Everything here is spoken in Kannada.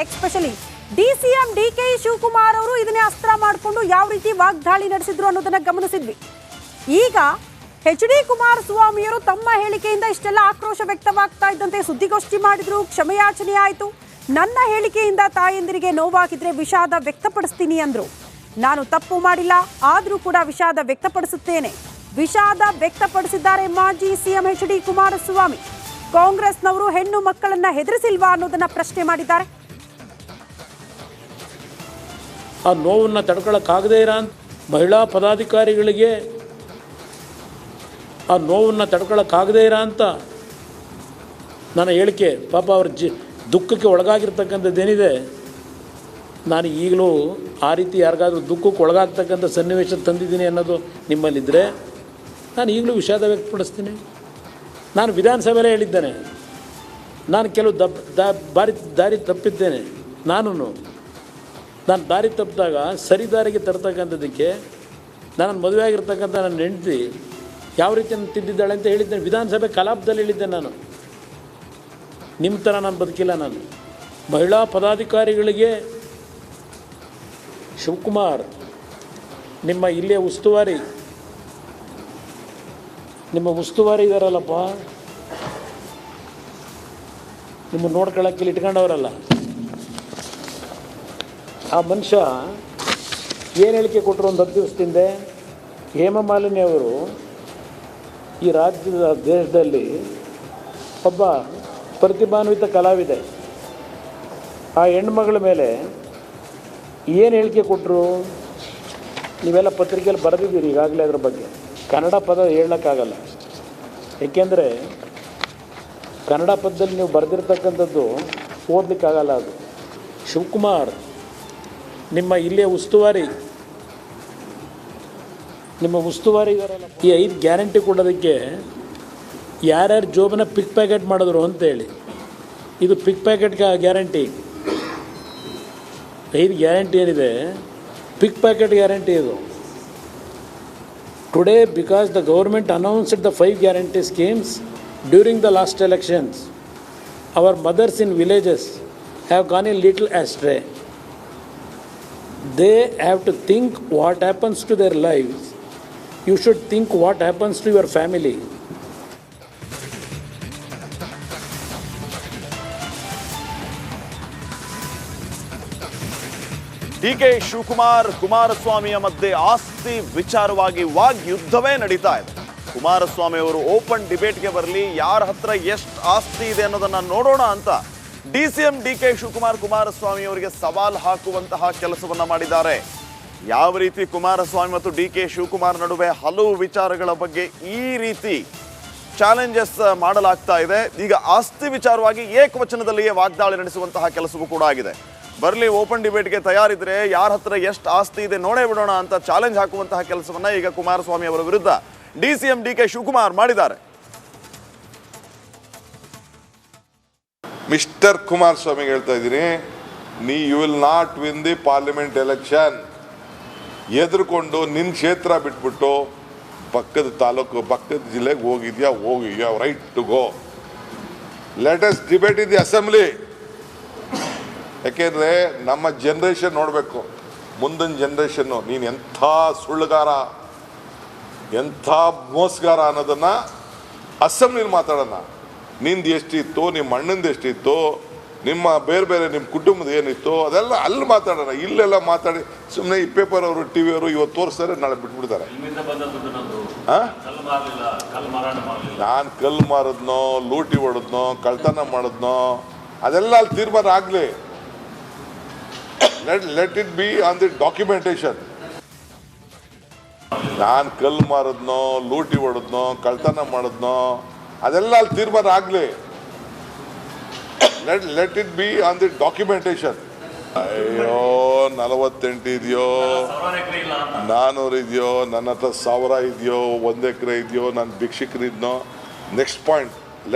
ಎಸ್ಪೆಷಲಿ ಡಿಸಿಎಂ ಡಿಕೆ ಶಿವಕುಮಾರ್ ಅವರು ಇದನ್ನೇ ಅಸ್ತ್ರ ಮಾಡಿಕೊಂಡು ಯಾವ ರೀತಿ ವಾಗ್ದಾಳಿ ನಡೆಸಿದ್ರು ಅನ್ನೋದನ್ನ ಗಮನಿಸಿದ್ವಿ. ಈಗ ಎಚ್.ಡಿ. ಕುಮಾರಸ್ವಾಮಿಯವರು ತಮ್ಮ ಹೇಳಿಕೆಯಿಂದ ಇಷ್ಟೆಲ್ಲ ಆಕ್ರೋಶ ವ್ಯಕ್ತವಾಗ್ತಾ ಇದ್ದಂತೆ ಸುದ್ದಿಗೋಷ್ಠಿ ಮಾಡಿದ್ರು, ಕ್ಷಮೆಯಾಚನೆ ಆಯಿತು. ನನ್ನ ಹೇಳಿಕೆಯಿಂದ ತಾಯಂದಿರಿಗೆ ನೋವಾಗಿದ್ರೆ ವಿಷಾದ ವ್ಯಕ್ತಪಡಿಸ್ತೀನಿ ಅಂದ್ರು. ನಾನು ತಪ್ಪು ಮಾಡಿಲ್ಲ, ಆದರೂ ಕೂಡ ವಿಷಾದ ವ್ಯಕ್ತಪಡಿಸುತ್ತೇನೆ. ವಿಷಾದ ವ್ಯಕ್ತಪಡಿಸಿದ್ದಾರೆ ಮಾಜಿ ಸಿಎಂ ಎಚ್.ಡಿ. ಕುಮಾರಸ್ವಾಮಿ. ಕಾಂಗ್ರೆಸ್ನವರು ಹೆಣ್ಣು ಮಕ್ಕಳನ್ನ ಹೆದರಿಸಿಲ್ವಾ ಅನ್ನೋದನ್ನ ಪ್ರಶ್ನೆ ಮಾಡಿದ್ದಾರೆ. ಆ ನೋವನ್ನು ತಡ್ಕೊಳ್ಳೋಕ್ಕಾಗದೇ ಇರೋ ಮಹಿಳಾ ಪದಾಧಿಕಾರಿಗಳಿಗೆ ಆ ನೋವನ್ನು ತಡ್ಕೊಳ್ಳೋಕ್ಕಾಗದೇ ಇರೋ ಅಂತ ನನ್ನ ಹೇಳಿಕೆ, ಪಾಪ ಅವ್ರ ದುಃಖಕ್ಕೆ ಒಳಗಾಗಿರ್ತಕ್ಕಂಥದ್ದೇನಿದೆ, ನಾನು ಈಗಲೂ ಆ ರೀತಿ ಯಾರಿಗಾದ್ರೂ ದುಃಖಕ್ಕೆ ಒಳಗಾಗ್ತಕ್ಕಂಥ ಸನ್ನಿವೇಶ ತಂದಿದ್ದೀನಿ ಅನ್ನೋದು ನಿಮ್ಮಲ್ಲಿದ್ದರೆ ನಾನು ಈಗಲೂ ವಿಷಾದ ವ್ಯಕ್ತಪಡಿಸ್ತೀನಿ. ನಾನು ವಿಧಾನಸಭೆಯಲ್ಲೇ ಹೇಳಿದ್ದೇನೆ, ನಾನು ಕೆಲವು ದಾರಿ ತಪ್ಪಿದ್ದೇನೆ. ನಾನು ದಾರಿ ತಪ್ಪಿದಾಗ ಸರಿ ದಾರಿಗೆ ತರ್ತಕ್ಕಂಥದ್ದಕ್ಕೆ ನಾನು ಮದುವೆ ಆಗಿರ್ತಕ್ಕಂಥ ನನ್ನ ಹೆಂಡತಿ ಯಾವ ರೀತಿ ತಿದ್ದಿದ್ದಾಳೆ ಅಂತ ಹೇಳಿದ್ದೇನೆ. ವಿಧಾನಸಭೆ ಕಲಾಪದಲ್ಲಿ ಹೇಳಿದ್ದೆ. ನಾನು ನಿಮ್ಮ ಥರ ನಾನು ಬದುಕಿಲ್ಲ. ನಾನು ಮಹಿಳಾ ಪದಾಧಿಕಾರಿಗಳಿಗೆ ಶಿವಕುಮಾರ್ ನಿಮ್ಮ ಇಲ್ಲಿಯ ಉಸ್ತುವಾರಿ ಇದ್ದಾರಲ್ಲಪ್ಪ, ನಿಮ್ಮ ನೋಡ್ಕೊಳ್ಳೋಕ್ಕೆ ಇಟ್ಕೊಂಡವರಲ್ಲ, ಆ ಮನುಷ್ಯ ಏನು ಹೇಳಿಕೆ ಕೊಟ್ಟರು ಒಂದು 10 ದಿವಸದಿಂದ? ಹೇಮಮಾಲಿನಿ ಅವರು ಈ ರಾಜ್ಯದ ದೇಶದಲ್ಲಿ ಒಬ್ಬ ಪ್ರತಿಭಾನ್ವಿತ ಕಲಾವಿದೆ. ಆ ಹೆಣ್ಮಗಳ ಮೇಲೆ ಏನು ಹೇಳಿಕೆ ಕೊಟ್ಟರು? ನೀವೆಲ್ಲ ಪತ್ರಿಕೆಯಲ್ಲಿ ಬರೆದಿದ್ದೀರಿ ಈಗಾಗಲೇ. ಅದ್ರ ಬಗ್ಗೆ ಕನ್ನಡ ಪದ ಹೇಳೋಕ್ಕಾಗಲ್ಲ, ಏಕೆಂದರೆ ಕನ್ನಡ ಪದದಲ್ಲಿ ನೀವು ಬರೆದಿರ್ತಕ್ಕಂಥದ್ದು ಓದಲಿಕ್ಕಾಗಲ್ಲ. ಅದು ಶಿವಕುಮಾರ್ ನಿಮ್ಮ ಇಲ್ಲಿಯ ಉಸ್ತುವಾರಿ ಇದಾರಲ್ಲ, ಈ 5 ಗ್ಯಾರಂಟಿ ಕೊಡೋದಕ್ಕೆ ಯಾರ್ಯಾರು ಜೋಬನ್ನ ಪಿಕ್ ಪ್ಯಾಕೆಟ್ ಮಾಡಿದ್ರು ಅಂತೇಳಿ, ಇದು ಪಿಕ್ ಪ್ಯಾಕೆಟ್ಗೆ ಗ್ಯಾರಂಟಿ. 5 ಗ್ಯಾರಂಟಿ ಏನಿದೆ, ಪಿಕ್ ಪ್ಯಾಕೆಟ್ ಗ್ಯಾರಂಟಿ ಇದು. Today, because the government announced the 5 guarantee schemes during the last elections, our mothers in villages have gone a little astray. They have to think what happens to their lives. You should think what happens to your family. DK Shivakumar ಕುಮಾರಸ್ವಾಮಿಯ ಮಧ್ಯೆ ಆಸ್ತಿ ವಿಚಾರವಾಗಿ ವಾಗ್ಯುದ್ಧವೇ ನಡೀತಾ ಇದೆ. ಕುಮಾರಸ್ವಾಮಿ ಅವರು ಓಪನ್ ಡಿಬೇಟ್ಗೆ ಬರಲಿ, ಯಾರ ಹತ್ರ ಎಷ್ಟು ಆಸ್ತಿ ಇದೆ ಅನ್ನೋದನ್ನ ನೋಡೋಣ ಅಂತ ಡಿಸಿಎಂ ಡಿಕೆ ಶಿವಕುಮಾರ್ ಕುಮಾರಸ್ವಾಮಿ ಅವರಿಗೆ ಸವಾಲ್ ಹಾಕುವಂತಹ ಕೆಲಸವನ್ನ ಮಾಡಿದ್ದಾರೆ. ಯಾವ ರೀತಿ ಕುಮಾರಸ್ವಾಮಿ ಮತ್ತು ಡಿಕೆ ಶಿವಕುಮಾರ್ ನಡುವೆ ಹಲವು ವಿಚಾರಗಳ ಬಗ್ಗೆ ಈ ರೀತಿ ಚಾಲೆಂಜಸ್ ಮಾಡಲಾಗ್ತಾ ಇದೆ. ಈಗ ಆಸ್ತಿ ವಿಚಾರವಾಗಿ ಏಕವಚನದಲ್ಲಿಯೇ ವಾಗ್ದಾಳಿ ನಡೆಸುವಂತಹ ಕೆಲಸವೂ ಕೂಡ ಆಗಿದೆ. ಬರಲಿ, ಓಪನ್ ಡಿಬೇಟ್ಗೆ ತಯಾರಿದ್ರೆ ಯಾರ ಹತ್ರ ಎಷ್ಟು ಆಸ್ತಿ ಇದೆ ನೋಡೇ ಬಿಡೋಣ ಅಂತ ಚಾಲೆಂಜ್ ಹಾಕುವಂತಹ ಕೆಲಸವನ್ನ ಈಗ ಕುಮಾರಸ್ವಾಮಿ ಅವರ ವಿರುದ್ಧ ಡಿಸಿಎಂ ಡಿಕೆ ಶಿವಕುಮಾರ್ ಮಾಡಿದ್ದಾರೆ. ಮಿಸ್ಟರ್ ಕುಮಾರಸ್ವಾಮಿಗೆ ಹೇಳ್ತಾ ಇದ್ದೀನಿ, you will not win the parliament election. ಎದುರುಕೊಂಡು ನಿನ್ನ ಕ್ಷೇತ್ರ ಬಿಟ್ಬಿಟ್ಟು ಪಕ್ಕದ ತಾಲೂಕು, ಪಕ್ಕದ ಜಿಲ್ಲೆಗೆ ಹೋಗಿದ್ಯಾ, you have right to go. Let us debate in the assembly. ಯಾಕೆಂದರೆ ನಮ್ಮ ಜನ್ರೇಷನ್ ನೋಡಬೇಕು, ಮುಂದಿನ ಜನ್ರೇಷನ್ನು ನೀನು ಎಂಥ ಸುಳ್ಳುಗಾರ, ಎಂಥ ಮೋಸಗಾರ ಅನ್ನೋದನ್ನು ಅಸೆಂಬ್ಲಿಲಿ ಮಾತಾಡೋಣ. ನಿಂದು ಎಷ್ಟಿತ್ತು, ನಿಮ್ಮ ಅಣ್ಣಂದು ಎಷ್ಟಿತ್ತು, ನಿಮ್ಮ ಬೇರೆ ನಿಮ್ಮ ಕುಟುಂಬದ ಏನಿತ್ತು, ಅದೆಲ್ಲ ಅಲ್ಲಿ ಮಾತಾಡೋಣ. ಇಲ್ಲೆಲ್ಲ ಮಾತಾಡಿ ಸುಮ್ಮನೆ ಈ ಪೇಪರ್ ಅವರು, ಟಿ ವಿ ಅವರು ಇವತ್ತು ತೋರಿಸ್ತಾರೆ, ನಾಳೆ ಬಿಟ್ಬಿಡ್ತಾರೆ. ನಾನು ಕಲ್ಲು ಮಾರಿದ್ನೋ, ಲೂಟಿ ಹೊಡೆದ್ನೋ, ಕಳ್ತನ ಮಾಡಿದ್ನೋ, ಅದೆಲ್ಲ ಅಲ್ಲಿ ತೀರ್ಮಾನ ಆಗಲಿ. Let it be on the documentation. ನಾನು ಕಲ್ಲು ಮಾರಿದ್ನೋ, ಲೂಟಿ ಹೊಡೆದ್ನೋ, ಕಳ್ತನ ಮಾಡಿದ್ನೋ, ಅದೆಲ್ಲ ಅಲ್ಲಿ ತೀರ್ಮಾನ ಆಗಲಿ. Let it be on the documentation. ಅಯ್ಯೋ, 48 ಇದೆಯೋ, 400 ಇದೆಯೋ, ನನ್ನ ಹತ್ರ 1000 ಇದೆಯೋ, 1 ಎಕರೆ ಇದೆಯೋ, ನಾನು ಭಿಕ್ಷುಕನಿದ್ನೋ. Next point,